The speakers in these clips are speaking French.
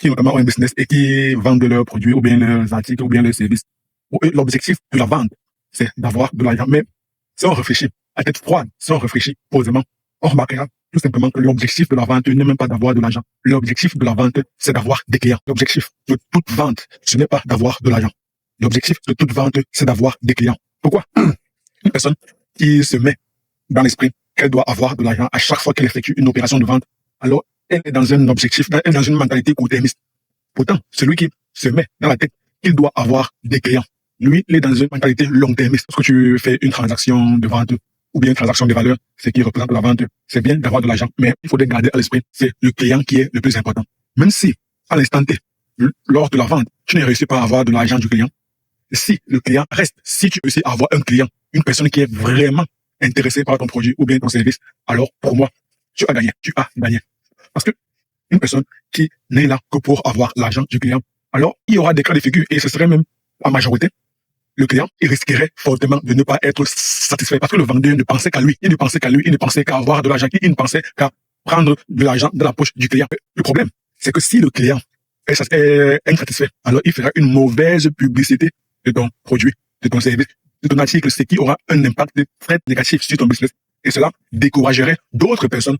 qui notamment ont un business et qui vendent leurs produits ou bien leurs articles ou bien leurs services. Pour eux, l'objectif de la vente, c'est d'avoir de l'argent. Mais si on réfléchit à tête froide, si on réfléchit posément, on remarquera tout simplement que l'objectif de la vente n'est même pas d'avoir de l'argent. L'objectif de la vente, c'est d'avoir des clients. L'objectif de toute vente, ce n'est pas d'avoir de l'argent. L'objectif de toute vente, c'est d'avoir des clients. Pourquoi? Une personne qui se met dans l'esprit qu'elle doit avoir de l'argent à chaque fois qu'elle effectue une opération de vente, alors elle est dans un objectif, elle est dans une mentalité court-termiste. Pourtant, celui qui se met dans la tête qu'il doit avoir des clients, lui, il est dans une mentalité long-termiste. Lorsque tu fais une transaction de vente ou bien une transaction de valeur, ce qui représente la vente, c'est bien d'avoir de l'argent, mais il faut garder à l'esprit, c'est le client qui est le plus important. Même si, à l'instant T, lors de la vente, tu ne réussis pas à avoir de l'argent du client, si le client reste, si tu réussis à avoir un client, une personne qui est vraiment intéressée par ton produit ou bien ton service, alors pour moi, tu as gagné. Tu as gagné. Parce que une personne qui n'est là que pour avoir l'argent du client, alors il y aura des cas de figure et ce serait même en majorité, le client, il risquerait fortement de ne pas être satisfait parce que le vendeur ne pensait qu'à lui. Il ne pensait qu'à lui, il ne pensait qu'à avoir de l'argent, il ne pensait qu'à prendre de l'argent de la poche du client. Le problème, c'est que si le client est insatisfait, alors il fera une mauvaise publicité de ton produit, de ton service, de ton article, ce qui aura un impact très négatif sur ton business. Et cela découragerait d'autres personnes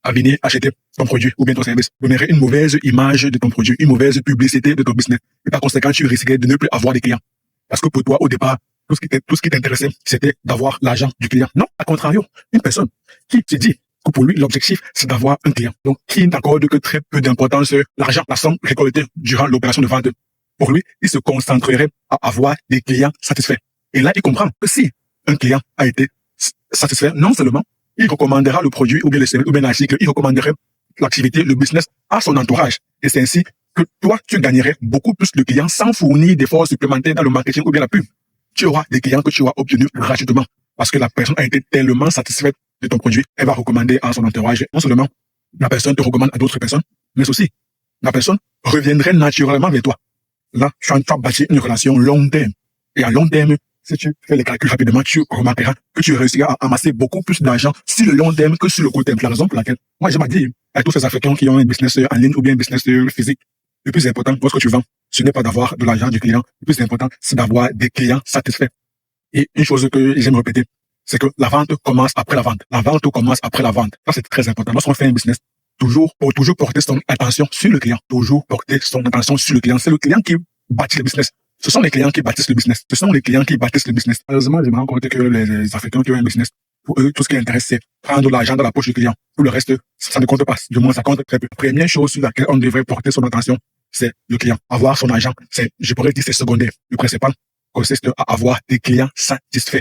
à venir acheter ton produit ou bien ton service, donnerait une mauvaise image de ton produit, une mauvaise publicité de ton business. Et par conséquent, tu risquerais de ne plus avoir des clients. Parce que pour toi, au départ, tout ce qui t'intéressait, c'était d'avoir l'argent du client. Non, à contrario, une personne qui te dit que pour lui, l'objectif, c'est d'avoir un client. Donc, qui n'accorde que très peu d'importance l'argent, la somme récoltée durant l'opération de vente. Pour lui, il se concentrerait à avoir des clients satisfaits. Et là, il comprend que si un client a été satisfait, non seulement il recommandera le produit ou bien le service ou bien l'article, il recommanderait l'activité, le business à son entourage. Et c'est ainsi que toi, tu gagnerais beaucoup plus de clients sans fournir d'efforts supplémentaires dans le marketing ou bien la pub. Tu auras des clients que tu auras obtenus gratuitement parce que la personne a été tellement satisfaite de ton produit, elle va recommander à son entourage. Non seulement la personne te recommande à d'autres personnes, mais aussi la personne reviendrait naturellement vers toi. Là, tu as bâti une relation long terme. Et à long terme, si tu fais les calculs rapidement, tu remarqueras que tu réussiras à amasser beaucoup plus d'argent sur le long terme que sur le court terme. C'est la raison pour laquelle, moi, je m'ai dit, à tous ces Africains qui ont un business en ligne ou bien un business physique, le plus important, lorsque tu vends, ce n'est pas d'avoir de l'argent du client. Le plus important, c'est d'avoir des clients satisfaits. Et une chose que j'aime répéter, c'est que la vente commence après la vente. La vente commence après la vente. Ça, c'est très important. Lorsqu'on fait un business, toujours porter son attention sur le client. Toujours porter son attention sur le client. C'est le client qui bâtit le business. Ce sont les clients qui bâtissent le business. Ce sont les clients qui bâtissent le business. Malheureusement, je me rends compte que les Africains qui ont un business, pour eux, tout ce qui intéresse, c'est prendre l'argent dans la poche du client. Tout le reste, ça ne compte pas. Du moins, ça compte très peu. La première chose sur laquelle on devrait porter son attention, c'est le client. Avoir son argent, je pourrais dire, c'est secondaire. Le principal consiste à avoir des clients satisfaits.